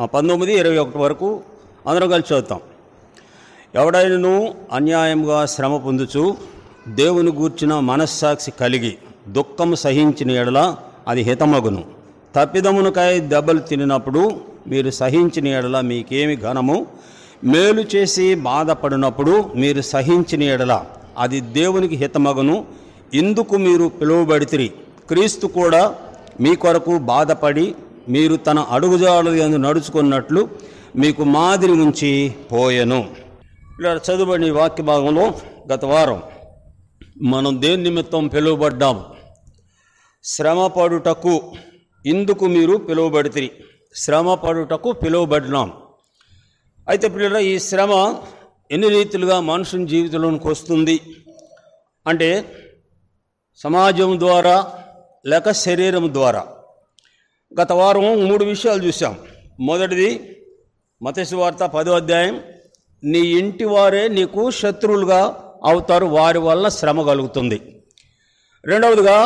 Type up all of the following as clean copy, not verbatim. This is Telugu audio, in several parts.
19, 21 వరకు అందరం కలిసి చదువుతాం. ఎవడైనను అన్యాయంగా శ్రమ పొందుచు దేవుని గూర్చిన మనస్సాక్షి కలిగి దుఃఖము సహించిన ఎడల అది హితమగును. తప్పిదమునకై దెబ్బలు తినినప్పుడు మీరు సహించిన ఎడల మీకేమి ఘనము. మేలు చేసి బాధపడినప్పుడు మీరు సహించిన ఎడల అది దేవునికి హితమగును. ఇందుకు మీరు పిలువబడితిరి. క్రీస్తు కూడా మీ కొరకు బాధపడి మీరు తన అడుగుజాడల యందు నడుచుకున్నట్లు మీకు మాదిరి ఉంచి పోయెను. ఇలా చదువుబడిన వాక్య భాగంలో గత వారం మనం దేని నిమిత్తం పిలువబడ్డాము? శ్రమ పడుటకు. ఇందుకు మీరు పిలువబడితిరి. శ్రమ పడుటకు పిలువబడినాం. అయితే పిల్లల ఈ శ్రమ ఎన్ని రీతిలుగా మనుషుని జీవితంలోనికి వస్తుంది అంటే సమాజం ద్వారా లేక శరీరం ద్వారా. గత వారం 3 విషయాలు చూసాం. మొదటిది మత్తయి సువార్త 10వ అధ్యాయం, నీ ఇంటి వారే నీకు శత్రువులుగా అవుతారు, వారి వల్ల శ్రమ కలుగుతుంది. రెండవదిగా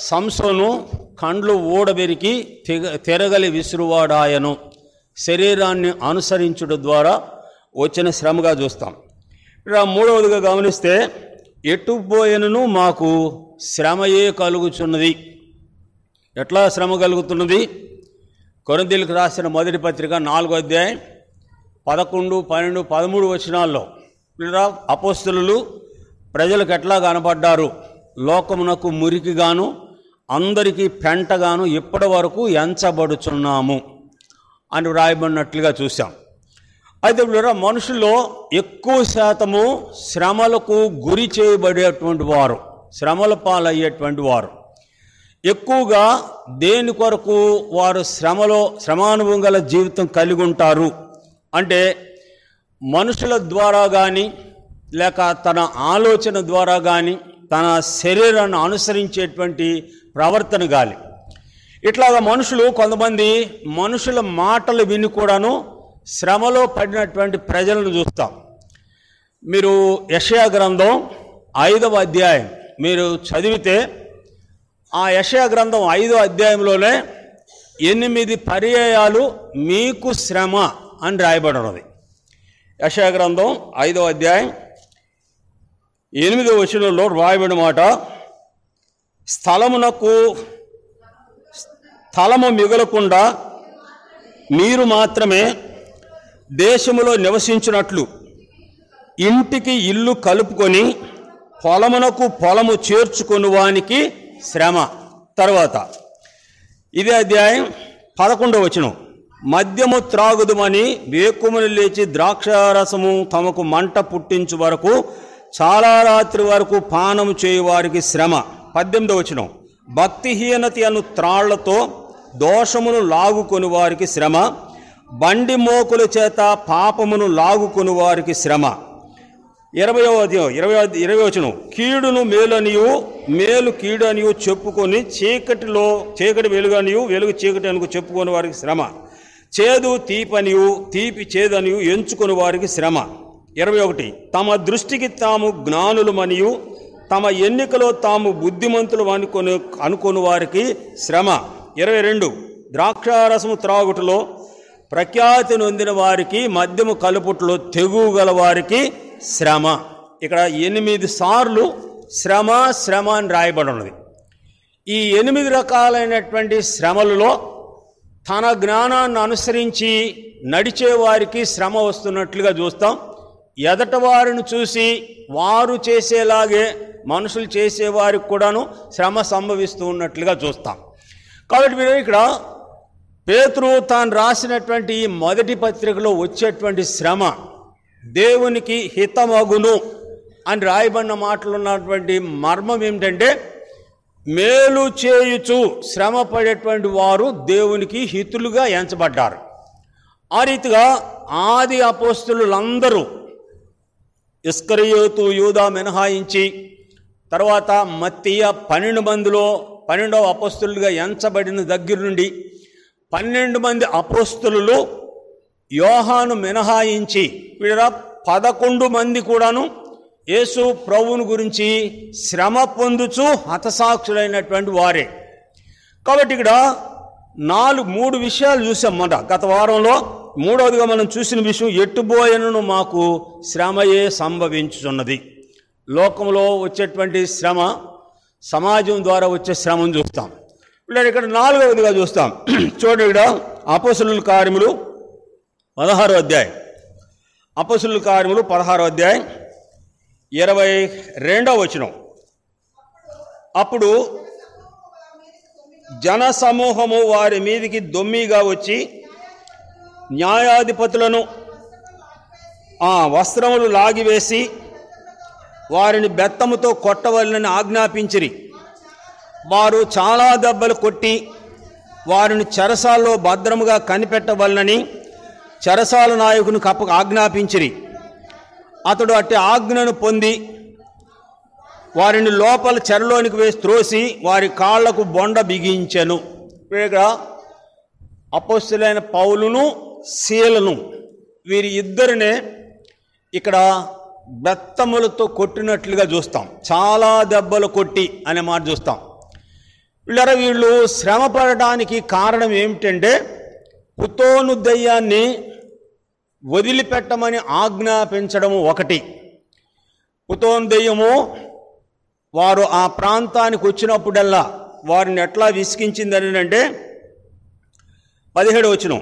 సంసోను కండ్లు ఊడబెరికి తిరగలి విసురువాడాయను, శరీరాన్ని అనుసరించుట ద్వారా వచ్చిన శ్రమగా చూస్తాం. ఇలా మూడవదిగా గమనిస్తే ఎటుపోయినను మాకు శ్రమయే కలుగుచున్నది. ఎట్లా శ్రమ కలుగుతున్నది? కొరింథీయులకు రాసిన మొదటి పత్రిక 4వ అధ్యాయం 11, 12, 13 వచనాల్లో అపోస్తలులు ప్రజలకు ఎట్లా కనపడ్డారు? లోకమునకు మురికిగాను అందరికీ పెంటగాను ఇప్పటి వరకు ఎంచబడుచున్నాము అని వ్రాయబడినట్లుగా చూసాం. అయితే మనుషుల్లో ఎక్కువ శాతము శ్రమలకు గురి చేయబడేటువంటి వారు, శ్రమల పాలయ్యేటువంటి వారు. ఎక్కువగా దేని కొరకు వారు శ్రమానుభవం గల జీవితం కలిగి ఉంటారు అంటే మనుషుల ద్వారా కానీ లేక తన ఆలోచన ద్వారా కానీ తన శరీరాన్ని అనుసరించేటువంటి ప్రవర్తన కానీ. ఇట్లాగా మనుషులు కొంతమంది మనుషుల మాటలు విని కూడాను శ్రమలో పడినటువంటి ప్రజలను చూస్తాం. మీరు యెషయా గ్రంథం 5వ అధ్యాయం మీరు చదివితే ఆ యెషయా గ్రంథం 5వ అధ్యాయంలోనే 8 పర్యాయాలు మీకు శ్రమ అని రాయబడి ఉన్నది. యెషయా గ్రంథం 5వ అధ్యాయం 8వ వచనంలో రాయబడిన మాట, స్థలము మిగలకుండా మీరు మాత్రమే దేశములో నివసించినట్లు ఇంటికి ఇల్లు కలుపుకొని పొలమునకు పొలము చేర్చుకొని వానికి శ్రమ. తర్వాత ఇదే అధ్యాయం 11వ వచనం, మద్యము త్రాగుదుమని వేకుమని లేచి ద్రాక్షారసము తమకు మంట పుట్టించు వరకు చాలా రాత్రి వరకు పానము చేయువారికి శ్రమ. 18వ వచనం, భక్తిహీనత అను త్రాళ్లతో దోషమును లాగుకొని వారికి శ్రమ. బండి మోకుల చేత పాపమును లాగుకొని వారికి శ్రమ. 20వ వచనం, కీడును మేలనియు మేలు కీడు అనియు చెప్పుకొని చీకటి వెలుగనియు వెలుగు చీకటి అనుకు చెప్పుకొని వారికి శ్రమ. చేదు తీపనియు తీపి చేదనియు ఎంచుకొని వారికి శ్రమ. 21, తమ దృష్టికి తాము జ్ఞానులమనియు తమ ఎన్నికలో తాము బుద్ధిమంతులు అనుకొని వారికి శ్రమ. 22, ద్రాక్షారసము త్రాగుటలో ప్రఖ్యాతి నొందిన వారికి మద్యము కలుపుట్లో తెగువ గల వారికి శ్రమ. ఇక్కడ 8 సార్లు శ్రమ శ్రమ అని రాయబడి ఉన్నది. ఈ 8 రకాలైనటువంటి శ్రమలలో తన జ్ఞానాన్ని అనుసరించి నడిచే వారికి శ్రమ వస్తున్నట్లుగా చూస్తాం. ఎదట వారిని చూసి వారు చేసేలాగే మనుషులు చేసేవారికి కూడాను శ్రమ సంభవిస్తూ ఉన్నట్లుగా చూస్తాం. కాబట్టి మీరు ఇక్కడ పేతురు తాను రాసినటువంటి ఈ మొదటి పత్రికలో వచ్చేటువంటి శ్రమ దేవునికి హితమగును అని రాయబడిన మాటలు ఉన్నటువంటి మర్మం ఏమిటంటే మేలు చేయుచు శ్రమ పడేటువంటి వారు దేవునికి హితులుగా ఎంచబడ్డారు. ఆ రీతిగా ఆది అపోస్తలులందరూ ఇస్కరియోతు యూదా మినహాయించి తర్వాత మత్తీయ 12 మందిలో 12వ అపోస్తలుగా ఎంచబడిన దగ్గర నుండి 12 మంది అపోస్తలులు యోహాను మినహాయించి 11 మంది కూడాను యేసు ప్రభువుని గురించి శ్రమ పొందుచు హతసాక్షులైనటువంటి వారే. కాబట్టి ఇక్కడ 3 విషయాలు చూసాం. గత వారంలో మూడవదిగా మనం చూసిన విషయం, ఎట్టుబోయనను మాకు శ్రమయే సంభవించుచున్నది. లోకంలో వచ్చేటువంటి శ్రమ, సమాజం ద్వారా వచ్చే శ్రమను చూస్తాం. ఇలా ఇక్కడ నాలుగవదిగా చూస్తాం. చూడండి, ఇక్కడ అపోస్తలుల కార్యములు 16వ అధ్యాయం, అపోస్తలుల కార్యములు 16వ అధ్యాయం 22వ వచనం. అప్పుడు జన సమూహము వారి మీదికి దొమ్మిగా వచ్చి న్యాయాధిపతులను వస్త్రములు లాగివేసి వారిని బెత్తముతో కొట్టవలనని ఆజ్ఞాపించిరి. వారు చాలా దెబ్బలు కొట్టి వారిని చెరసాల్లో భద్రముగా కనిపెట్టవలనని చెరసాల నాయకునికి ఆజ్ఞాపించిరి. అతడు అట్టి ఆజ్ఞను పొంది వారిని లోపల చెరలోనికి వేసి త్రోసి వారి కాళ్లకు బొండ బిగించెను. ఇక్కడ అపోస్తలులైన పౌలును సీలను వీరి ఇద్దరినే ఇక్కడ బెత్తములతో కొట్టినట్లుగా చూస్తాం. చాలా దెబ్బలు కొట్టి అనే మాట చూస్తాం. వీళ్ళు శ్రమ పడడానికి కారణం ఏమిటంటే, పుతోను దయ్యాన్ని వదిలిపెట్టమని ఆజ్ఞాపించడము ఒకటి. పుతోను దయ్యము వారు ఆ ప్రాంతానికి వచ్చినప్పుడల్లా వారిని ఎట్లా విసిగించిందని అంటే 17వ వచనం,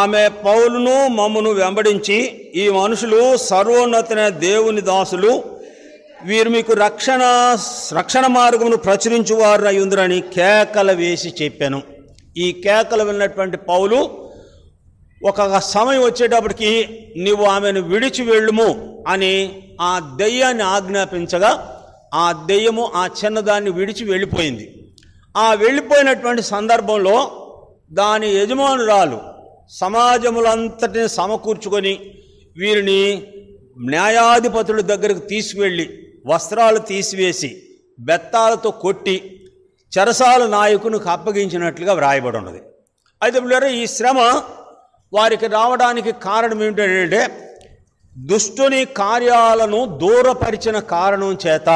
ఆమె పౌలును మమ్మును వెంబడించి, ఈ మనుషులు సర్వోన్నతమైన దేవుని దాసులు, వీరు మీకు రక్షణ మార్గమును ప్రచురించువారు అయ్యుందురని కేకలు వేసి చెప్పాను. ఈ కేకలు విన్నటువంటి పౌలు ఒక సమయం వచ్చేటప్పటికి నీవు ఆమెను విడిచి వెళ్ళుము అని ఆ దెయ్యాన్ని ఆజ్ఞాపించగా ఆ దెయ్యము ఆ చిన్నదాన్ని విడిచి వెళ్ళిపోయింది. ఆ వెళ్ళిపోయినటువంటి సందర్భంలో దాని యజమానురాలు సమాజములంతటిని సమకూర్చుకొని వీరిని న్యాయాధిపతుల దగ్గరకు తీసుకువెళ్ళి వస్త్రాలు తీసివేసి బెత్తాలతో కొట్టి చెరసాల నాయకునికి అప్పగించినట్లుగా వ్రాయబడి ఉన్నది. అయితే పిల్లలు, ఈ శ్రమ వారికి రావడానికి కారణం ఏమిటంటే, దుష్టుని కార్యాలను దూరపరిచిన కారణం చేత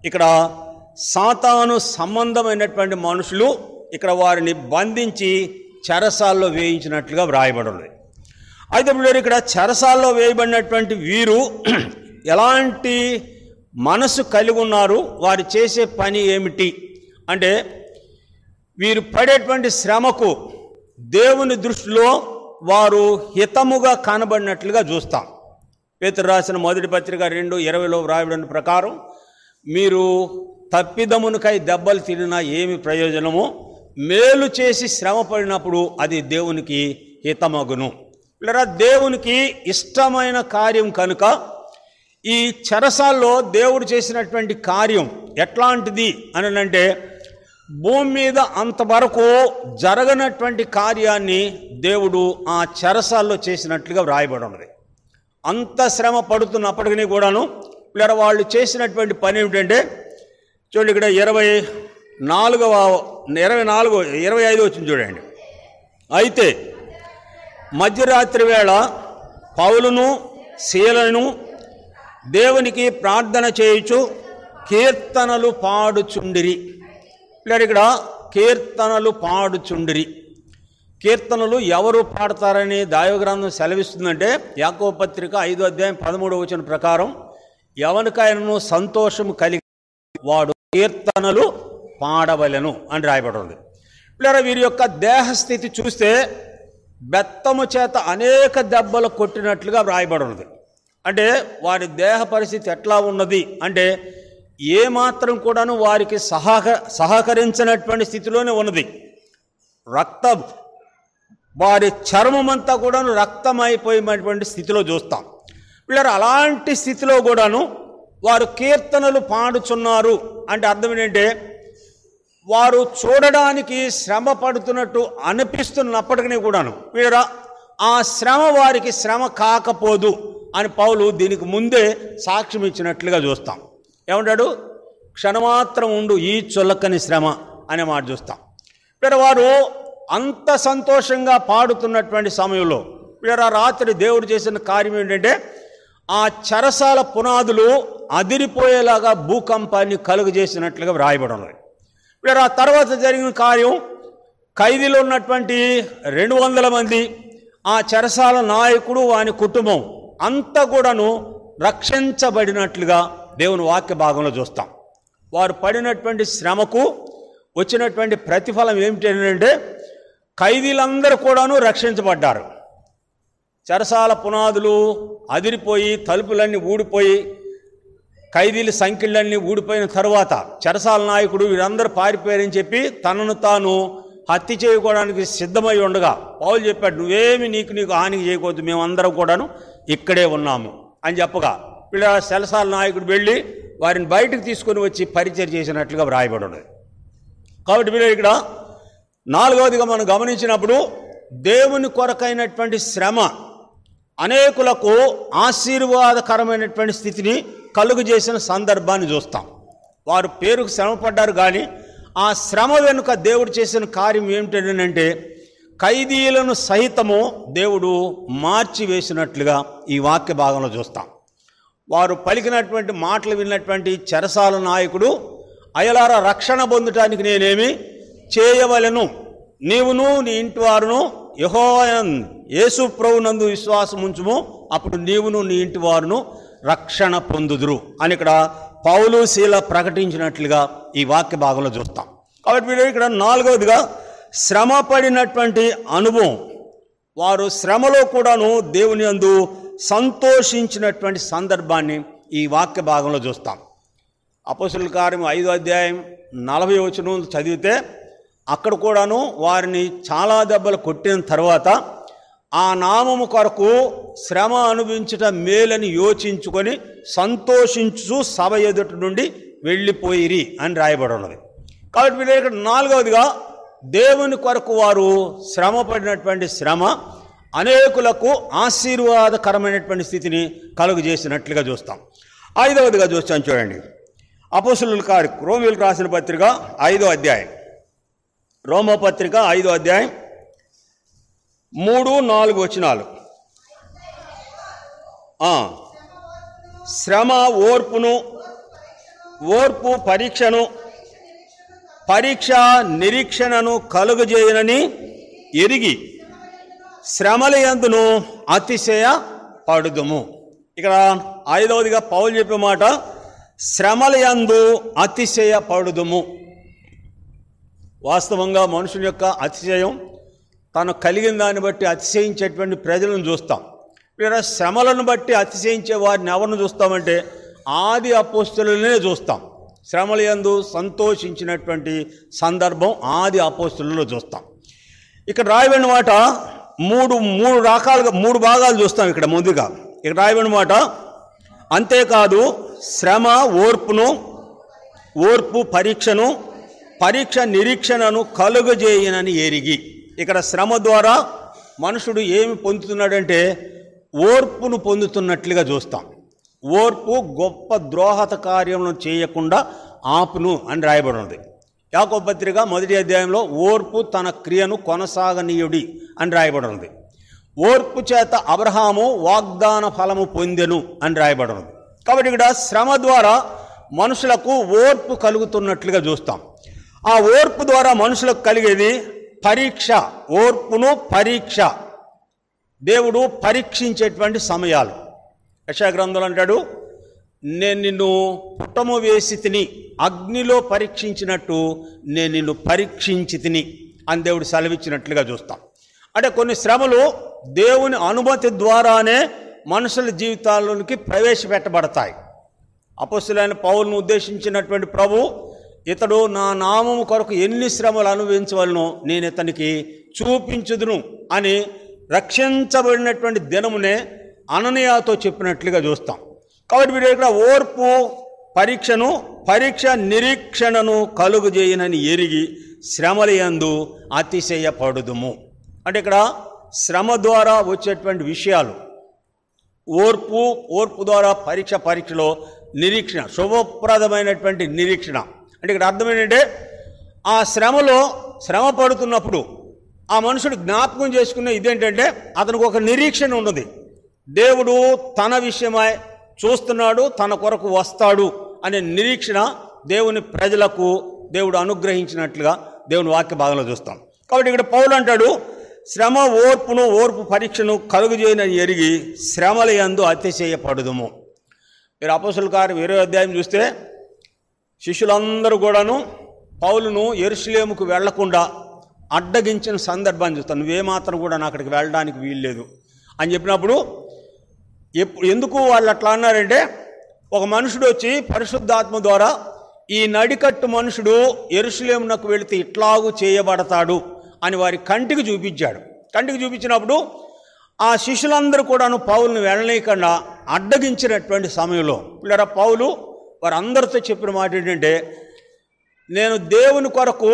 ఇక్కడ సాతాను సంబంధమైనటువంటి మనుషులు ఇక్కడ వారిని బంధించి చెరసాల్లో వేయించినట్లుగా వ్రాయబడి ఉన్నది. అయితే పిల్లలు, ఇక్కడ చెరసాల్లో వేయబడినటువంటి వీరు ఎలాంటి మనసు కలిగి ఉన్నారు, వారు చేసే పని ఏమిటి అంటే, వీరు పడేటువంటి శ్రమకు దేవుని దృష్టిలో వారు హితముగా కనబడినట్లుగా చూస్తాం. పేతురు రాసిన మొదటి పత్రిక 2:20లో వ్రాయబడిన ప్రకారం, మీరు తప్పిదమునకై దెబ్బలు తిరిగినా ఏమి ప్రయోజనమో, మేలు చేసి శ్రమ పడినప్పుడు అది దేవునికి హితమగును. ఇలా దేవునికి ఇష్టమైన కార్యం కనుక ఈ చెరసాల్లో దేవుడు చేసినటువంటి కార్యం ఎట్లాంటిది అని అంటే, భూమి మీద అంతవరకు జరగనటువంటి కార్యాన్ని దేవుడు ఆ చెరసాల్లో చేసినట్లుగా వ్రాయబడి ఉన్నది. అంత శ్రమ పడుతున్నప్పటికీ కూడాను ఇలా వాళ్ళు చేసినటువంటి పని ఏమిటంటే, చూడండి, ఇక్కడ 25 వచ్చింది చూడండి. అయితే మధ్యరాత్రి వేళ పౌలును సీలను దేవునికి ప్రార్థన చేయుచు కీర్తనలు పాడుచుండిరి. ఇక్కడ కీర్తనలు పాడుచుండిరి. కీర్తనలు ఎవరు పాడతారని దైవగ్రంథం సెలవిస్తుందంటే, యాకోబు పత్రిక 5వ అధ్యాయం 13వ వచనం ప్రకారం, ఎవరికైనా సంతోషం కలిగి వాడు కీర్తనలు పాడవలెను అని రాయబడి ఉంది. పిల్లరా, వీరి యొక్క దేహస్థితి చూస్తే బెత్తము చేత అనేక దెబ్బలు కొట్టినట్లుగా వ్రాయబడి ఉన్నది. అంటే వారి దేహ పరిస్థితి ఎట్లా ఉన్నది అంటే, ఏమాత్రం కూడాను వారికి సహకరించినటువంటి స్థితిలోనే ఉన్నది. వారి చర్మమంతా కూడాను రక్తమైపోయినటువంటి స్థితిలో చూస్తాం. పిల్లలు, అలాంటి స్థితిలో కూడాను వారు కీర్తనలు పాడుచున్నారు అంటే అర్థం ఏంటంటే, వారు చూడడానికి శ్రమ పడుతున్నట్టు అనిపిస్తున్నప్పటికీ కూడాను పిల్లరా, ఆ శ్రమ వారికి శ్రమ కాకపోదు అని పౌలు దీనికి ముందే సాక్ష్యం ఇచ్చినట్లుగా చూస్తాం. ఏమంటాడు? క్షణమాత్రం ఉండు ఈ చులకని శ్రమ అనే మాట చూస్తాం. పిల్లరా, వారు అంత సంతోషంగా పాడుతున్నటువంటి సమయంలో పిల్లరా, రాత్రి దేవుడు చేసిన కార్యం ఏంటంటే, ఆ చెరసాల పునాదులు అదిరిపోయేలాగా భూకంపాన్ని కలుగజేసినట్లుగా వ్రాయబడి ఉన్నది. పిల్లరా, తర్వాత జరిగిన కార్యం, ఖైదీలో ఉన్నటువంటి 200 మంది ఆ చెరసాల నాయకుడు వాని కుటుంబం అంతా కూడాను రక్షించబడినట్లుగా దేవుని వాక్య భాగంలో చూస్తాం. వారు పడినటువంటి శ్రమకు వచ్చినటువంటి ప్రతిఫలం ఏమిటంటే ఖైదీలందరూ కూడాను రక్షించబడ్డారు. చెరసాల పునాదులు అదిరిపోయి తలుపులన్నీ ఊడిపోయి ఖైదీల సంఖ్యలన్నీ ఊడిపోయిన తరువాత చెరసాల నాయకుడు వీరందరూ పారిపోయారని చెప్పి తనను తాను హత్య చేయడానికి సిద్ధమై ఉండగా పౌలు చెప్పాడు, నువ్వేమి నీకు హాని చేయకూడదు, మేమందరం కూడాను ఇక్కడే ఉన్నాము అని చెప్పగా వీళ్ళ చెరసాల నాయకుడు వెళ్ళి వారిని బయటకు తీసుకొని వచ్చి పరిచయం చేసినట్లుగా వ్రాయబడి ఉన్నది. కాబట్టి వీళ్ళు ఇక్కడ నాలుగవదిగా మనం గమనించినప్పుడు దేవుని కొరకైనటువంటి శ్రమ అనేకులకు ఆశీర్వాదకరమైనటువంటి స్థితిని కలుగు చేసిన సందర్భాన్ని చూస్తాం. వారు పేరుకు శ్రమపడ్డారు, కానీ ఆ శ్రమ వెనుక దేవుడు చేసిన కార్యం ఏమిటంటే ఖైదీలను సహితము దేవుడు మార్చివేసినట్లుగా ఈ వాక్య భాగంలో చూస్తాం. వారు పలికినటువంటి మాటలు విన్నటువంటి చెరసాల నాయకుడు, అయలార రక్షణ పొందటానికి నేనేమి చేయవలెను, నీవును నీ ఇంటి వారును యెహోవా యేసు ప్రభునందు విశ్వాసం ఉంచుము, అప్పుడు నీవును నీ ఇంటి వారును రక్షణ పొందుదురు అని ఇక్కడ పౌలు శీల ప్రకటించినట్లుగా ఈ వాక్య భాగంలో చూస్తాం. కాబట్టి వీళ్ళు ఇక్కడ నాలుగవదిగా శ్రమ పడినటువంటి అనుభవం, వారు శ్రమలో కూడాను దేవుని యందు సంతోషించినటువంటి సందర్భాన్ని ఈ వాక్య భాగంలో చూస్తాం. అపోస్తలుల కార్యం 5వ అధ్యాయం 40వ వచనం చదివితే అక్కడ కూడాను వారిని చాలా దెబ్బలు కొట్టిన తర్వాత ఆ నామము కొరకు శ్రమ అనుభవించట మేలని యోచించుకొని సంతోషించు సభ ఎదుటి నుండి వెళ్ళిపోయిరి అని రాయబడి ఉన్నది. కాబట్టి వీళ్ళు ఇక్కడ నాలుగవదిగా దేవుని కొరకు వారు శ్రమ పడినటువంటి శ్రమ అనేకులకు ఆశీర్వాదకరమైనటువంటి స్థితిని కలుగు చేసినట్లుగా చూస్తాం. ఐదవదిగా చూస్తాం చూడండి, అపోస్తలుల కార్యం రోమీయులకు రాసిన పత్రిక 5వ అధ్యాయం, రోమపత్రిక 5వ అధ్యాయం 3-4 వచనాలు. శ్రమ ఓర్పును, ఓర్పు పరీక్షను, పరీక్ష నిరీక్షణను కలుగజేయనని ఎరిగి శ్రమల యందును అతిశయ పడుదుము. ఇక్కడ ఐదవదిగా పౌలు చెప్పే మాట శ్రమల యందు అతిశయ పడుదుము. వాస్తవంగా మనుషుని యొక్క అతిశయం తను కలిగిన దాన్ని బట్టి అతిశయించేటువంటి ప్రజలను చూస్తాం. లేదా శ్రమలను బట్టి అతిశయించే వారిని ఎవరిని చూస్తామంటే ఆది అపోస్తలులనే చూస్తాం. శ్రమల యందు సంతోషించినటువంటి సందర్భం ఆది అపోస్తలులలో చూస్తాం. ఇక్కడ రాయబడిన మాట మూడు రకాలుగా 3 భాగాలు చూస్తాం. ఇక్కడ ముందుగా ఇక్కడ రాయబడిన మాట అంతేకాదు శ్రమ ఓర్పును, ఓర్పు పరీక్షను, పరీక్ష నిరీక్షణను కలుగజేయనని ఎరిగి. ఇక్కడ శ్రమ ద్వారా మనుషుడు ఏమి పొందుతున్నాడంటే ఓర్పును పొందుతున్నట్లుగా చూస్తాం. ఓర్పు గొప్ప ద్రోహత కార్యములను చేయకుండా ఆపును అని రాయబడి ఉంది. యాకోబు పత్రిక 1వ అధ్యాయంలో ఓర్పు తన క్రియను కొనసాగనీయుడి అని రాయబడి ఉంది. ఓర్పు చేత అబ్రహాము వాగ్దాన ఫలము పొందెను అని రాయబడి ఉంది. కాబట్టి ఇక్కడ శ్రమ ద్వారా మనుషులకు ఓర్పు కలుగుతున్నట్లుగా చూస్తాం. ఆ ఓర్పు ద్వారా మనుషులకు కలిగేది పరీక్ష. ఓర్పును పరీక్ష, దేవుడు పరీక్షించేటువంటి సమయాలు. యెషయా గ్రంథంలో అంటాడు, నేను నిన్ను పుట్టము వేసి తిని అగ్నిలో పరీక్షించినట్టు నేను నిన్ను పరీక్షించి తిని అని దేవుడు సెలవిచ్చినట్లుగా చూస్తాం. అంటే కొన్ని శ్రమలు దేవుని అనుమతి ద్వారానే మనుషుల జీవితాల్లోనికి ప్రవేశపెట్టబడతాయి. అపోస్తలుడైన పౌలును ఉద్దేశించినటువంటి ప్రభు, ఇతడు నా నామము కొరకు ఎన్ని శ్రమలు అనుభవించవలనో నేను ఇతనికి చూపించుదును అని రక్షించబడినటువంటి దినమునే అననీయాతో చెప్పినట్లుగా చూస్తాం. కాబట్టి వీరు ఇక్కడ ఓర్పు పరీక్షను, పరీక్ష నిరీక్షణను కలుగజేయనని ఎరిగి శ్రమల యందు అతిశయపడుదుము. అంటే ఇక్కడ శ్రమ ద్వారా వచ్చేటువంటి విషయాలు ఓర్పు ద్వారా పరీక్షలో నిరీక్షణ, శుభప్రదమైనటువంటి నిరీక్షణ. అంటే ఇక్కడ అర్థం ఏంటంటే ఆ శ్రమ పడుతున్నప్పుడు ఆ మనుషుడు జ్ఞాపకం చేసుకునే ఇదేంటంటే అతనికి ఒక నిరీక్షణ ఉన్నది. దేవుడు తన విషయమై చూస్తున్నాడు, తన కొరకు వస్తాడు అనే నిరీక్షణ దేవుని ప్రజలకు దేవుడు అనుగ్రహించినట్లుగా దేవుని వాక్య భాగంలో చూస్తాం. కాబట్టి ఇక్కడ పౌలు అంటాడు, శ్రమ ఓర్పును, ఓర్పు పరీక్షను కలుగుజేయనని ఎరిగి శ్రమల యందు అతిశయపడుదుము. మీరు అపోస్తలుల కార్యం 20వ అధ్యాయం చూస్తే శిష్యులందరూ కూడాను పౌలును యెరూషలేముకు వెళ్లకుండా అడ్డగించిన సందర్భాన్ని చూస్తాను. నువ్వేమాత్రం కూడా అక్కడికి వెళ్ళడానికి వీల్లేదు అని చెప్పినప్పుడు ఎందుకు వాళ్ళు అట్లా అన్నారంటే, ఒక మనుషుడు వచ్చి పరిశుద్ధాత్మ ద్వారా ఈ నడికట్టు మనుషుడు యెరూషలేమునకు వెళితే ఇట్లాగూ చేయబడతాడు అని వారి కంటికి చూపించాడు. కంటికి చూపించినప్పుడు ఆ శిష్యులందరూ కూడాను పౌలును వెళ్ళనీయకుండా అడ్డగించినటువంటి సమయంలో పిల్లరా పౌలు వారందరితో చెప్పిన మాట ఏంటంటే, నేను దేవుని కొరకు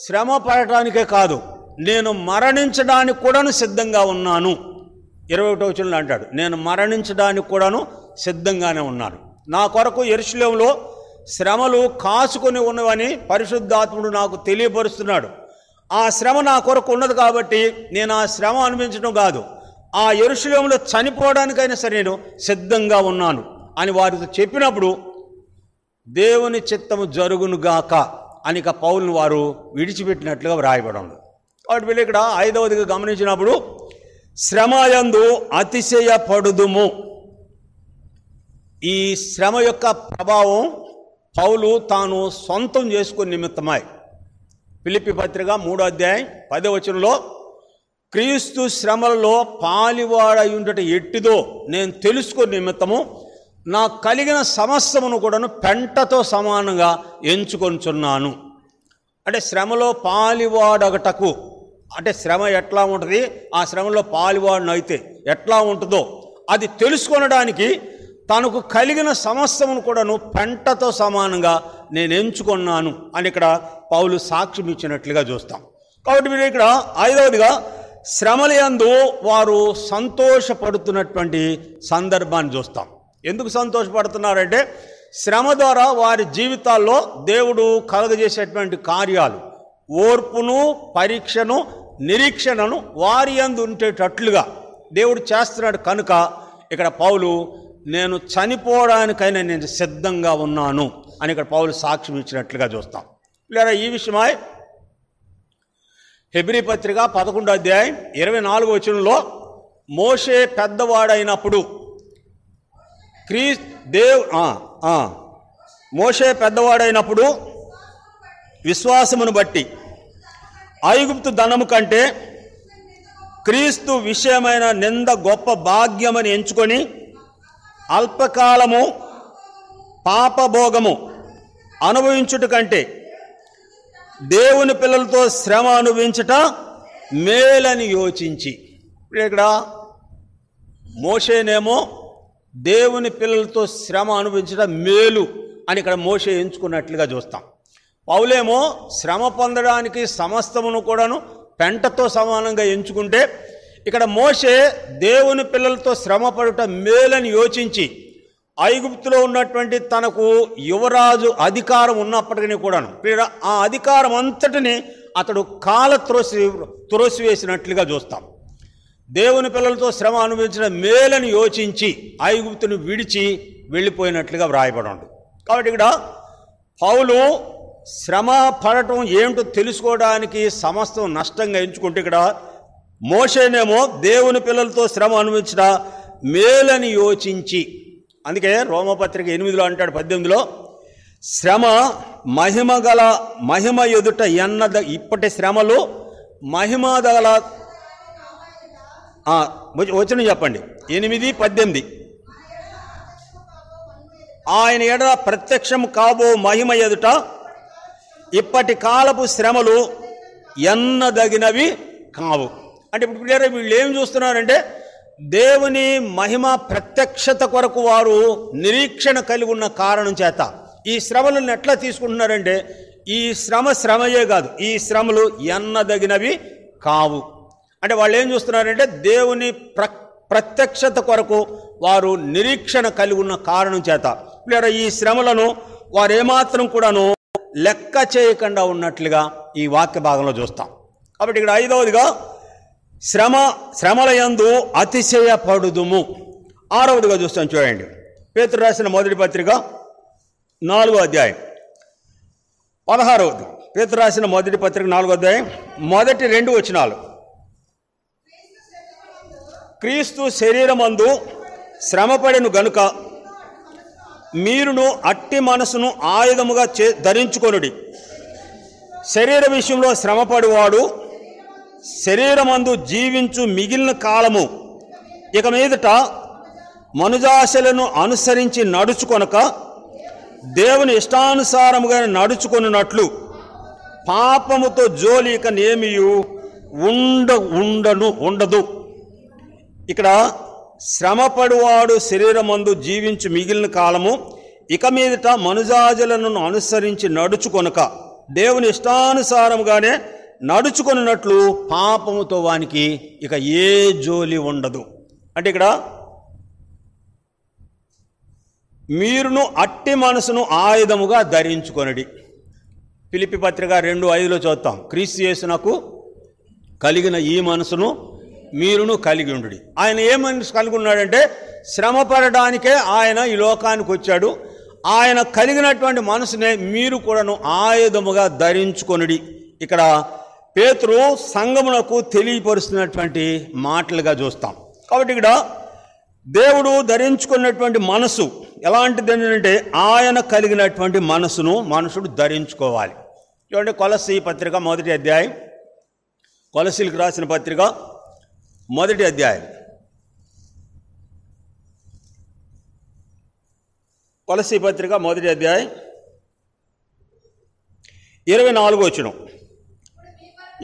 శ్రమ పడటానికే కాదు, నేను మరణించడానికి కూడాను సిద్ధంగా ఉన్నాను. 21వ వచనంలో అంటాడు, నేను మరణించడానికి కూడాను సిద్ధంగానే ఉన్నాను. నా కొరకు యెరూషలేములో శ్రమలు కాచుకొని ఉన్నవని పరిశుద్ధాత్ముడు నాకు తెలియపరుస్తున్నాడు. ఆ శ్రమ నా కొరకు ఉన్నది కాబట్టి నేను ఆ శ్రమ అనుభవించడం కాదు, ఆ యెరూషలేములో చనిపోవడానికైనా సరే నేను సిద్ధంగా ఉన్నాను అని వారితో చెప్పినప్పుడు దేవుని చిత్తము జరుగునుగాక అని పౌలును వారు విడిచిపెట్టినట్లుగా వ్రాయబడి ఉంది. కాబట్టి వీళ్ళు ఇక్కడ 5వదిగా గమనించినప్పుడు శ్రమయందు అతిశయపడుదుము. ఈ శ్రమ యొక్క ప్రభావం పౌలు తాను సొంతం చేసుకునే నిమిత్తమై ఫిలిప్పీ పత్రిక 3వ అధ్యాయం 10వ వచనంలో క్రీస్తు శ్రమలలో పాలివాడయుండుట ఎట్టిదో నేను తెలుసుకునే నిమిత్తము నాకు కలిగిన సమస్తమును కూడాను పెంటతో సమానంగా ఎంచుకొనుచున్నాను. అంటే శ్రమలో పాలివాడగటకు, అంటే శ్రమ ఎట్లా ఉంటుంది, ఆ శ్రమలో పాలివాడిని అయితే ఎట్లా ఉంటుందో అది తెలుసుకొనడానికి తనకు కలిగిన సమస్తమును కూడాను పెంటతో సమానంగా నేను ఎంచుకున్నాను అని ఇక్కడ పౌలు సాక్ష్యం ఇచ్చినట్లుగా చూస్తాం. కాబట్టి మీరు ఇక్కడ 5వదిగా శ్రమల యందు వారు సంతోషపడుతున్నటువంటి సందర్భాన్ని చూస్తాం. ఎందుకు సంతోషపడుతున్నారంటే, శ్రమ ద్వారా వారి జీవితాల్లో దేవుడు కలుగజేసేటువంటి కార్యాలు, ఓర్పును, పరీక్షను, నిరీక్షణను వారి యందు ఉండేటట్లుగా దేవుడు చేస్తున్నాడు. కనుక ఇక్కడ పౌలు నేను చనిపోవడానికైనా నేను సిద్ధంగా ఉన్నాను అని ఇక్కడ పౌలు సాక్ష్యం ఇచ్చినట్లుగా చూస్తాం. లేదా ఈ విషయమై హెబ్రీ పత్రిక 11వ అధ్యాయం 24వ వచనంలో మోషే పెద్దవాడైనప్పుడు మోషే పెద్దవాడైనప్పుడు విశ్వాసమును బట్టి ఐగుప్తు ధనము కంటే క్రీస్తు విషయమైన నింద గొప్ప భాగ్యమని ఎంచుకొని అల్పకాలము పాపభోగము అనుభవించుట కంటే దేవుని పిల్లలతో శ్రమ అనుభవించుట మేలని యోచించి, ఇక్కడ మోషేనేమో దేవుని పిల్లలతో శ్రమ అనుభవించడం మేలు అని ఇక్కడ మోషే ఎంచుకున్నట్లుగా చూస్తాం. పౌలేమో శ్రమ పొందడానికి సమస్తమును కూడాను పెంటతో సమానంగా ఎంచుకుంటే, ఇక్కడ మోషే దేవుని పిల్లలతో శ్రమ పడుట మేలని యోచించి ఐగుప్తులో ఉన్నటువంటి తనకు యువరాజు అధికారం ఉన్నప్పటికీ కూడాను ఆ అధికారం అంతటిని అతడు త్రోసివేసినట్లుగా చూస్తాం. దేవుని పిల్లలతో శ్రమ అనుభవించడం మేలని యోచించి ఐగుప్తును విడిచి వెళ్ళిపోయినట్లుగా వ్రాయబడి ఉంది. కాబట్టి ఇక్కడ పౌలు శ్రమ పడటం ఏమిటో తెలుసుకోవడానికి సమస్తం నష్టంగా ఎంచుకుంటే, ఇక్కడ మోషేనేమో దేవుని పిల్లలతో శ్రమ అనుభవించిన మేలని యోచించి, అందుకే రోమపత్రిక 8లో అంటాడు 18లో, శ్రమ మహిమ ఎదుట ఎన్నద ఇప్పటి శ్రమలు మహిమగల వచనం చెప్పండి 8:18 ఆయన ఎడల ప్రత్యక్షం కాబో మహిమ ఎదుట ఇప్పటి కాలపు శ్రమలు ఎన్నదగినవి కావు. అంటే ఇప్పుడు వీళ్ళు ఏం చూస్తున్నారంటే, దేవుని మహిమ ప్రత్యక్షత కొరకు వారు నిరీక్షణ కలిగి ఉన్న కారణం చేత ఈ శ్రమలను ఎట్లా తీసుకుంటున్నారంటే, ఈ శ్రమయే కాదు, ఈ శ్రమలు ఎన్నదగినవి కావు. అంటే వాళ్ళు ఏం చూస్తున్నారంటే, దేవుని ప్రత్యక్షత కొరకు వారు నిరీక్షణ కలిగి ఉన్న కారణం చేత లేదా ఈ శ్రమలను వారు ఏమాత్రం కూడాను లెక్క చేయకుండా ఉన్నట్లుగా ఈ వాక్య భాగంలో చూస్తాం. కాబట్టి ఇక్కడ 5వదిగా శ్రమల యందు అతిశయపడుదుము. 6వదిగా చూస్తాం, చూడండి. పేతురు రాసిన మొదటి పత్రిక 4వ అధ్యాయం 16వది. పేతురు రాసిన మొదటి పత్రిక 4వ అధ్యాయం మొదటి 2 వచనాలు. క్రీస్తు శరీరమందు శ్రమపడెను గనుక మీరును అట్టి మనసును ఆయుధముగా ధరించుకొనుడి. శరీర విషయంలో శ్రమపడివాడు శరీరమందు జీవించు మిగిలిన కాలము ఇక మీదట మనుజాశలను అనుసరించి నడుచుకొనక దేవుని ఇష్టానుసారముగా నడుచుకొనున్నట్లు పాపముతో జోలి ఇక నేమియు ఉండదు. ఇక్కడ శ్రమపడివాడు శరీరమందు జీవించు మిగిలిన కాలము ఇక మీదట మనుజాజలను అనుసరించి నడుచుకొనక దేవుని ఇష్టానుసారముగానే నడుచుకొనున్నట్లు పాపముతో వానికి ఇక ఏ జోలి ఉండదు. అంటే ఇక్కడ మీరును అట్టి మనసును ఆయుధముగా ధరించుకొనడి. ఫిలిప్పీ పత్రిక 2:5 చదువుతాం. క్రీస్తు యేసునకు కలిగిన ఈ మనసును మీరును కలిగి ఉండుడి. ఆయన ఏ మనసు కలిగి ఉన్నాడంటే శ్రమపడడానికే ఆయన ఈ లోకానికి వచ్చాడు. ఆయన కలిగినటువంటి మనసునే మీరు కూడాను ఆయుధముగా ధరించుకొనుడి. ఇక్కడ పేతురు సంఘమునకు తెలియపరుస్తున్నటువంటి మాటలుగా చూస్తాం. కాబట్టి ఇక్కడ దేవుడు ధరించుకున్నటువంటి మనసు ఎలాంటిది అంటే ఆయన కలిగినటువంటి మనసును మనుషుడు ధరించుకోవాలి. చూడండి, కొలస్సీ పత్రిక 1వ అధ్యాయం, కొలస్సీలకు రాసిన పత్రిక 1వ అధ్యాయం, కొలస్సీ పత్రిక 1వ అధ్యాయం 24వ వచనం.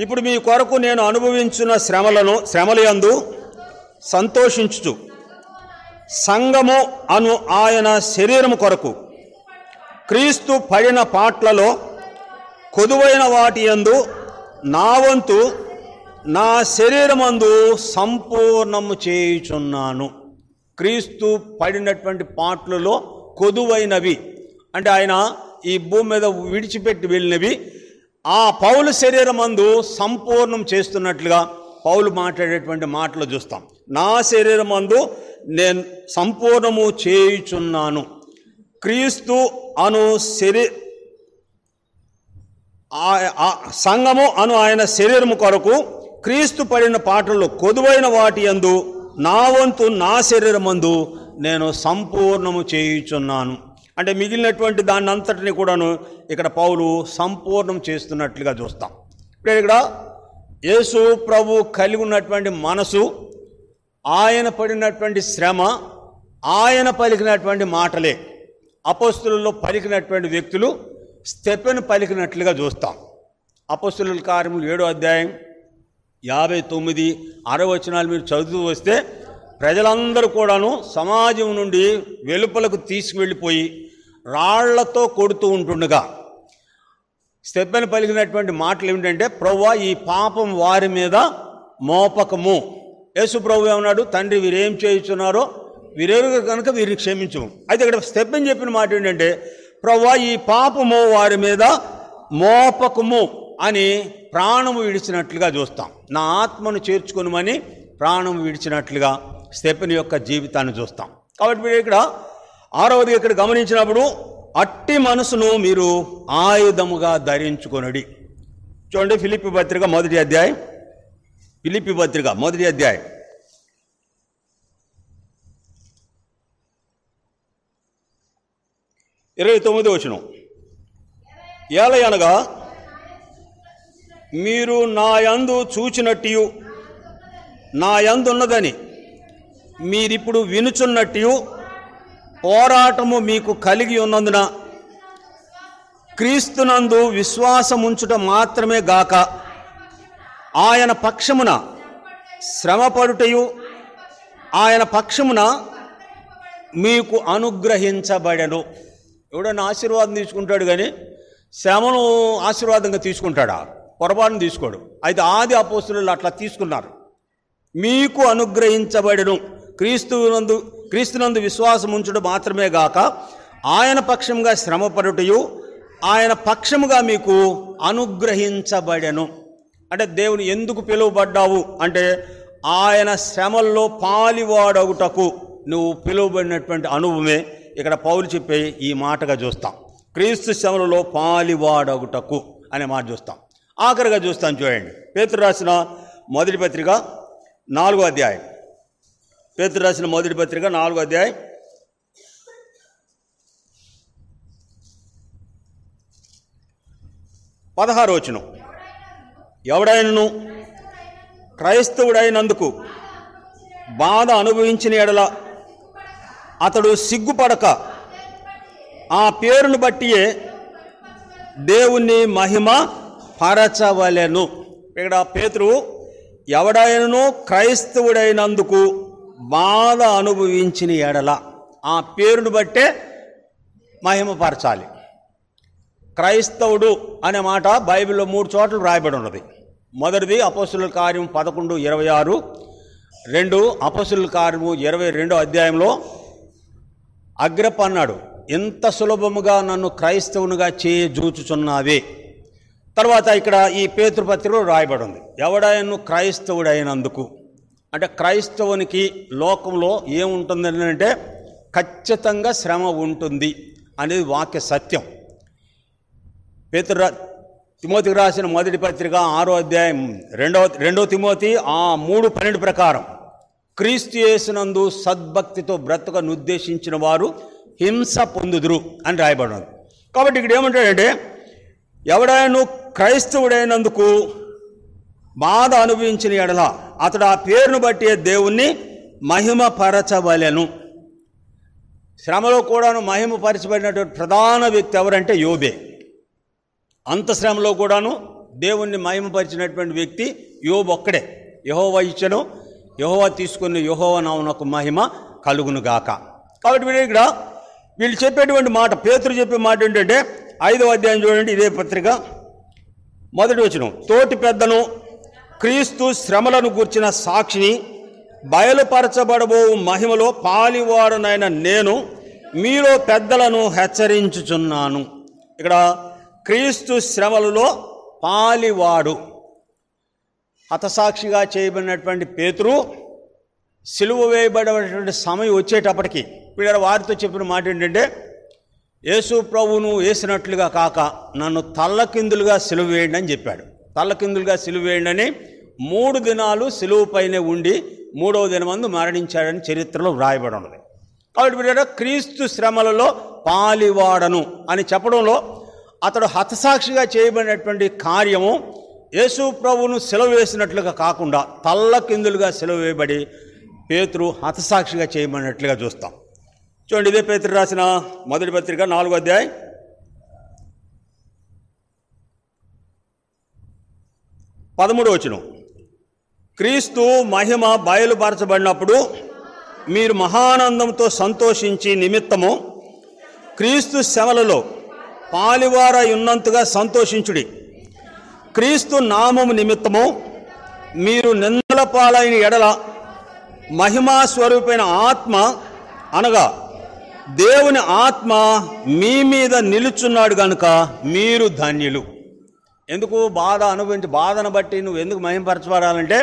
ఇప్పుడు మీ కొరకు నేను అనుభవించిన శ్రమలయందు సంతోషించుచు సంఘము అను ఆయన శరీరము కొరకు క్రీస్తు పడిన పాట్లలో కొదువైన వాటి యందు నా వంతు నా శరీరమందు సంపూర్ణము చేయుచున్నాను. క్రీస్తు పడినటువంటి పాట్లలో కొదువైనవి అంటే ఆయన ఈ భూమి మీద విడిచిపెట్టి వెళ్ళినవి ఆ పౌలు శరీరమందు సంపూర్ణం చేస్తున్నట్లుగా పౌలు మాట్లాడేటువంటి మాటలు చూస్తాం. నా శరీరమందు నేను సంపూర్ణము చేయుచున్నాను. క్రీస్తు అను సంఘము అను ఆయన శరీరము కొరకు క్రీస్తు పడిన పాటల్లో కొదువైన వాటి యందు నా వంతు నా శరీరమందు నేను సంపూర్ణము చేయుచున్నాను. అంటే మిగిలినటువంటి దాన్ని అంతటిని కూడాను ఇక్కడ పౌలు సంపూర్ణం చేస్తున్నట్లుగా చూస్తాం. ఇప్పుడు ఇక్కడ యేసు ప్రభు కలిగి ఉన్నటువంటి మనసు, ఆయన పడినటువంటి శ్రమ, ఆయన పలికినటువంటి మాటలే అపోస్తులలో పలికినటువంటి వ్యక్తులు స్టెఫెను పలికినట్లుగా చూస్తాం. అపోస్తుల కార్యములు 7వ అధ్యాయం 59, 60 వచనాలు మీరు చదువుతూ వస్తే ప్రజలందరూ కూడాను సమాజం నుండి వెలుపలకు తీసుకువెళ్ళిపోయి రాళ్లతో కొడుతూ ఉంటుండగా స్టెఫెను పలికినటువంటి మాటలు ఏమిటంటే, ప్రభువా ఈ పాపం వారి మీద మోపకము. యేసు ప్రభు ఏమన్నాడు, తండ్రి వీరేం చేయుచున్నారో వీరెరుగరు కనుక వీరిని క్షమించము. అయితే ఇక్కడ స్టెఫెను చెప్పిన మాట ఏంటంటే, ప్రభువా ఈ పాపము వారి మీద మోపకము అని ప్రాణము విడిచినట్లుగా చూస్తాం. నా ఆత్మను చేర్చుకొనుమని ప్రాణం విడిచినట్లుగా స్టెఫెను యొక్క జీవితాన్ని చూస్తాం. కాబట్టి ఇక్కడ 6వది ఇక్కడ గమనించినప్పుడు అట్టి మనసును మీరు ఆయుధముగా ధరించుకొనుడి. చూడండి, ఫిలిప్పీ పత్రిక 1వ అధ్యాయం, ఫిలిప్పీ పత్రిక 1వ అధ్యాయం 29వ వచనం. ఏలయనగా మీరు నా యందు చూచినట్టు నా యందు ఉన్నదని మీరిప్పుడు వినుచున్నట్టు పోరాటము మీకు కలిగి ఉన్నందున క్రీస్తునందు విశ్వాసముంచుట మాత్రమే గాక ఆయన పక్షమున శ్రమపడుటయు ఆయన పక్షమున మీకు అనుగ్రహించబడెను. ఎవడన్నా ఆశీర్వాదం తీసుకుంటాడు కానీ శ్రమను ఆశీర్వాదంగా తీసుకుంటాడా? పొరపాటును తీసుకోడు. అయితే ఆది అపోస్తులు అట్లా తీసుకున్నారు. మీకు అనుగ్రహించబడెను, క్రీస్తునందు విశ్వాసం ఉంచడం మాత్రమే గాక ఆయన పక్షముగా శ్రమపడుటయు ఆయన పక్షముగా మీకు అనుగ్రహించబడెను. అంటే దేవుని ఎందుకు పిలువబడ్డావు అంటే ఆయన శ్రమల్లో పాలివాడగుటకు నువ్వు పిలువబడినటువంటి అనుభవమే ఇక్కడ పౌలు చెప్పే ఈ మాటగా చూస్తాం. క్రీస్తు శ్రమలలో పాలివాడగుటకు అనే మాట చూస్తాం. ఆఖరిగా చూస్తాం, చూడండి, పేతురు రాసిన 1వ పత్రిక 4వ అధ్యాయం పేతురు రాసిన మొదటి పత్రిక 4వ అధ్యాయం 16వ వచనం. ఎవడైనను క్రైస్తవుడైనందుకు బాధ అనుభవించిన ఎడల అతడు సిగ్గుపడక ఆ పేరును బట్టియే దేవుణ్ణి మహిమ పరచవలెను. ఇక్కడ పేతురు ఎవడైనను క్రైస్తవుడైనందుకు బాధ అనుభవించిన ఎడల ఆ పేరును బట్టే మహిమపరచాలి. క్రైస్తవుడు అనే మాట బైబిల్లో 3 చోట్ల రాయబడి ఉన్నది. మొదటిది అపోస్తలుల కార్యం 11:26, 2 అపోస్తలుల కార్యము 22వ అధ్యాయంలో అగ్రిప్ప అన్నాడు, ఇంత సులభముగా నన్ను క్రైస్తవునిగా చేయజూచుచున్నావే. తర్వాత ఇక్కడ ఈ పేతురుపత్రికలో రాయబడి ఉంది, ఎవడైనా క్రైస్తవుడైనందుకు. అంటే క్రైస్తవునికి లోకంలో ఏముంటుందని అంటే ఖచ్చితంగా శ్రమ ఉంటుంది అనేది వాక్య సత్యం. తిమోతికి రాసిన మొదటి పత్రిక 6వ అధ్యాయం 2 తిమోతి 3:12 ప్రకారం క్రీస్తు యేసునందు సద్భక్తితో బ్రతుకను ఉద్దేశించిన వారు హింస పొందుదురు అని రాయబడినది. కాబట్టి ఇక్కడ ఏమంటాడంటే ఎవడైనా క్రైస్తవుడైనందుకు బాధ అనుభవించిన ఎడల అతడు ఆ పేరును బట్టి దేవుణ్ణి మహిమపరచవలెను. శ్రమలో కూడాను మహిమపరచబడినటువంటి ప్రధాన వ్యక్తి ఎవరంటే యోబే. అంత శ్రమలో కూడాను దేవుణ్ణి మహిమపరిచినటువంటి వ్యక్తి యోబు ఒక్కడే. యెహోవా ఇచ్చెను, యెహోవా తీసుకుని యెహోవా నామమునకు మహిమ కలుగును గాక. కాబట్టి ఇక్కడ వీళ్ళు చెప్పేటువంటి మాట, పేతురు చెప్పే మాట ఏంటంటే 5వ అధ్యాయం చూడండి, ఇదే పత్రిక 1వ వచనం. తోటి పెద్దను క్రీస్తు శ్రమలను గూర్చిన సాక్షిని బయలుపరచబడబో మహిమలో పాలివాడునైన నేను మీలో పెద్దలను హెచ్చరించుచున్నాను. ఇక్కడ క్రీస్తు శ్రమలలో పాలివాడు, హతసాక్షిగా చేయబడినటువంటి పేతురు సిలువ వేయబడేటువంటి సమయం వచ్చేటప్పటికి వీళ్ళ వారితో చెప్పిన మాట ఏంటంటే, యేసు ప్రభువును వేసినట్లుగా కాక నన్ను తల్లకిందులుగా సిలువ వేయండి అని చెప్పాడు. తల్లకిందులుగా సిలువ వేయండి అని 3 దినాలు సిలువ పైనే ఉండి 3వ దినమందు మరణించాడని చరిత్రలో వ్రాయబడి ఉన్నది. కాబట్టి వీళ్ళ క్రీస్తు శ్రమలలో పాలివాడను అని చెప్పడంలో అతడు హతసాక్షిగా చేయబడినటువంటి కార్యము యేసు ప్రభువును సిలువ వేసినట్లుగా కాకుండా తల్లకిందులుగా సిలువ వేయబడి పేతురు హతసాక్షిగా చేయబడినట్లుగా చూస్తాం. చూడండి, ఇదే పేతురు రాసిన మొదటి పత్రిక 4వ అధ్యాయం 13వ వచనం. క్రీస్తు మహిమ బయలుపరచబడినప్పుడు మీరు మహానందంతో సంతోషించి నిమిత్తము క్రీస్తు శ్రమలలో పాలివారై ఉన్నంతగా సంతోషించుడి. క్రీస్తు నామము నిమిత్తము మీరు నిందల పాలైన ఎడల మహిమా స్వరూపైన ఆత్మ అనగా దేవుని ఆత్మ మీ మీద నిలుచున్నాడు కనుక మీరు ధన్యులు. ఎందుకు బాధ అనుభవించి బాధను బట్టి నువ్వు ఎందుకు మహిమపరచబడాలంటే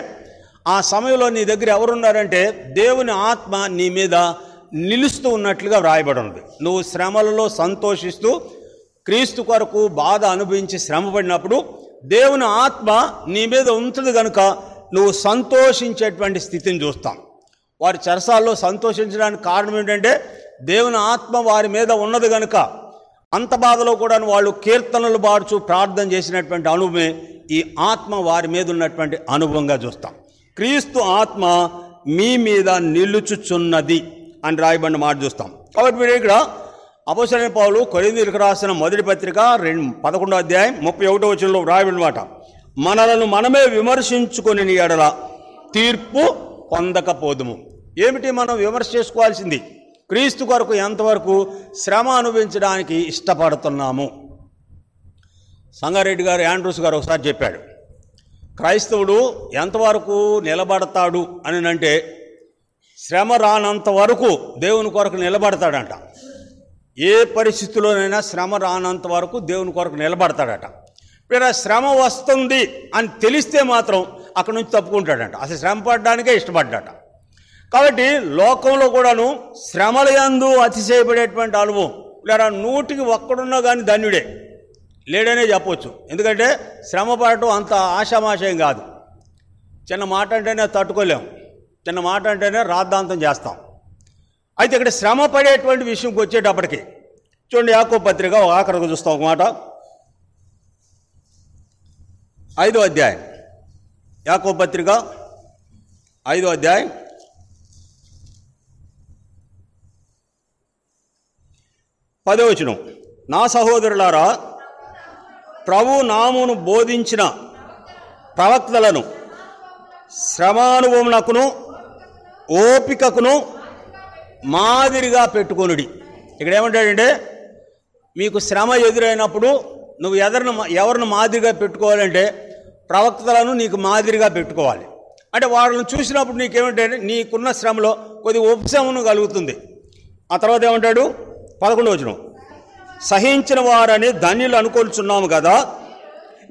ఆ సమయంలో నీ దగ్గర ఎవరున్నారంటే దేవుని ఆత్మ నీ మీద నిలుస్తూ ఉన్నట్లుగా వ్రాయబడి ఉంది. నువ్వు శ్రమలలో సంతోషిస్తూ క్రీస్తు కొరకు బాధ అనుభవించి శ్రమపడినప్పుడు దేవుని ఆత్మ నీ మీద ఉంటుంది కనుక నువ్వు సంతోషించేటువంటి స్థితిని చూస్తాం. వారి చెరసాల్లో సంతోషించడానికి కారణం ఏంటంటే దేవుని ఆత్మ వారి మీద ఉన్నది కనుక అంత బాధలో కూడా వాళ్ళు కీర్తనలు పాడుచు ప్రార్థన చేసినటువంటి అనుభవమే ఈ ఆత్మ వారి మీద ఉన్నటువంటి అనుభవంగా చూస్తాం. క్రీస్తు ఆత్మ మీ మీద నిలుచుచున్నది అని రాయబడిన మాట చూస్తాం. కాబట్టి మీరు ఇక్కడ అపోస్తలుడైన పౌలు కొరింథీయులకు రాసిన మొదటి పత్రిక 11వ అధ్యాయం 31వ వచనంలో రాయబడిన మాట, మనలను మనమే విమర్శించుకొని ఎడల తీర్పు పొందకపోదుము. ఏమిటి మనం విమర్శ చేసుకోవాల్సింది? క్రీస్తు కొరకు ఎంతవరకు శ్రమ అనుభవించడానికి ఇష్టపడుతున్నాము. సంగారెడ్డి గారు, యాండ్రూస్ గారు ఒకసారి చెప్పాడు, క్రైస్తవుడు ఎంతవరకు నిలబడతాడు అని అంటే శ్రమ రానంత వరకు దేవుని కొరకు నిలబడతాడంట. ఏ పరిస్థితుల్లోనైనా శ్రమ రానంత వరకు దేవుని కొరకు నిలబడతాడట. మీరు శ్రమ వస్తుంది అని తెలిస్తే మాత్రం అక్కడి నుంచి తప్పుకుంటాడంట. అసలు శ్రమ పడడానికే ఇష్టపడ్డాట. కాబట్టి లోకంలో కూడాను శ్రమల యందు అతిశయపడేటువంటి అనుభవం లేదా 100కి ఒక్కడున్నా కానీ ధన్యుడే లేడనే చెప్పవచ్చు. ఎందుకంటే శ్రమ పడటం అంత ఆషామాషయం కాదు. చిన్న మాట అంటేనే తట్టుకోలేము. చిన్న మాట అంటేనే రాద్ధాంతం చేస్తాం. అయితే ఇక్కడ శ్రమ పడేటువంటి విషయంకి వచ్చేటప్పటికి చూడండి, యాకోబు పత్రిక ఆఖరికి చూస్తాం ఒక మాట, 5వ అధ్యాయం, యాకోబు పత్రిక 5వ అధ్యాయం 10వ వచనం. నా సహోదరులారా, ప్రభు నామమును బోధించిన ప్రవక్తలను శ్రమానుభవమునకును ఓపికకును మాదిరిగా పెట్టుకొనుడి. ఇక్కడ ఏమంటాడంటే, మీకు శ్రమ ఎదురైనప్పుడు నువ్వు ఎవరిని మాదిరిగా పెట్టుకోవాలంటే ప్రవక్తలను నీకు మాదిరిగా పెట్టుకోవాలి. అంటే వాళ్ళని చూసినప్పుడు నీకేమంటే నీకున్న శ్రమలో కొద్ది ఉపశమనం కలుగుతుంది. ఆ తర్వాత ఏమంటాడు, 11వ వచనం, సహించిన వారని ధన్యులు అనుకొలుచున్నాము కదా,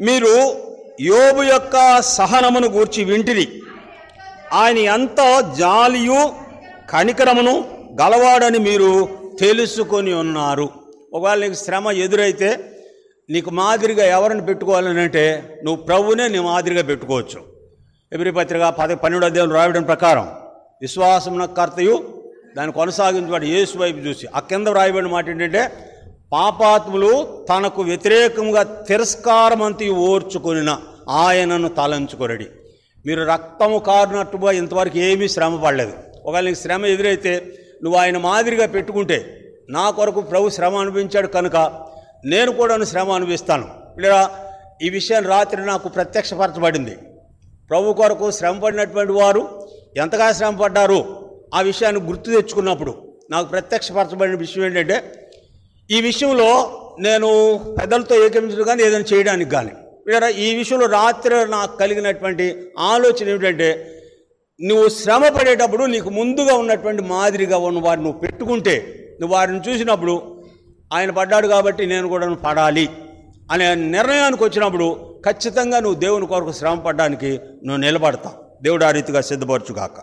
మీరు యోబు యొక్క సహనమును గూర్చి వింటిరి. ఆయన ఎంత జాలియు కనికరమును గలవాడని మీరు తెలుసుకొని ఉన్నారు. ఒకవేళ నీకు శ్రమ ఎదురైతే నీకు మాదిరిగా ఎవరిని పెట్టుకోవాలని అంటే నువ్వు ప్రభువునే నీ మాదిరిగా పెట్టుకోవచ్చు. ఎబ్రీ పత్రిక 12వ అధ్యాయం రాయడం ప్రకారం విశ్వాసమున కర్తయు దాన్ని కొనసాగించేవాడు యేసు వైపు చూసి. ఆ కింద రాయబడిన మాట ఏంటంటే, పాపాత్ములు తనకు వ్యతిరేకంగా తిరస్కారమంతయు ఓర్చుకొనిన ఆయనను తలంచుకొనడి. మీరు రక్తము కారినట్టుగా ఇంతవరకు ఏమీ శ్రమ పడలేదు. ఒకవేళ నీకు శ్రమ ఎదురైతే నువ్వు ఆయన మాదిరిగా పెట్టుకుంటే, నా కొరకు ప్రభు శ్రమ అనుభవించాడు కనుక నేను కూడా శ్రమ అనుభవిస్తాను. ఇలా ఈ విషయాన్ని రాత్రి నాకు ప్రత్యక్షపరచబడింది. ప్రభు కొరకు శ్రమ పడినటువంటి వారు ఎంతగా శ్రమ పడ్డారు ఆ విషయాన్ని గుర్తు తెచ్చుకున్నప్పుడు నాకు ప్రత్యక్షపరచబడిన విషయం ఏంటంటే, ఈ విషయంలో నేను పెద్దలతో ఏకమించడం కానీ ఏదైనా చేయడానికి కానీ లేదా ఈ విషయంలో రాత్రి నాకు కలిగినటువంటి ఆలోచన ఏమిటంటే, నువ్వు శ్రమ పడేటప్పుడు నీకు ముందుగా ఉన్నటువంటి మాదిరిగా ఉన్న వారిని నువ్వు పెట్టుకుంటే, నువ్వు వారిని చూసినప్పుడు ఆయన పడ్డాడు కాబట్టి నేను కూడా పడాలి అనే నిర్ణయానికి వచ్చినప్పుడు ఖచ్చితంగా నువ్వు దేవుని కొరకు శ్రమ పడడానికి నువ్వు నిలబడతావు. దేవుడు ఆ రీతిగా సిద్ధపరచుగాక.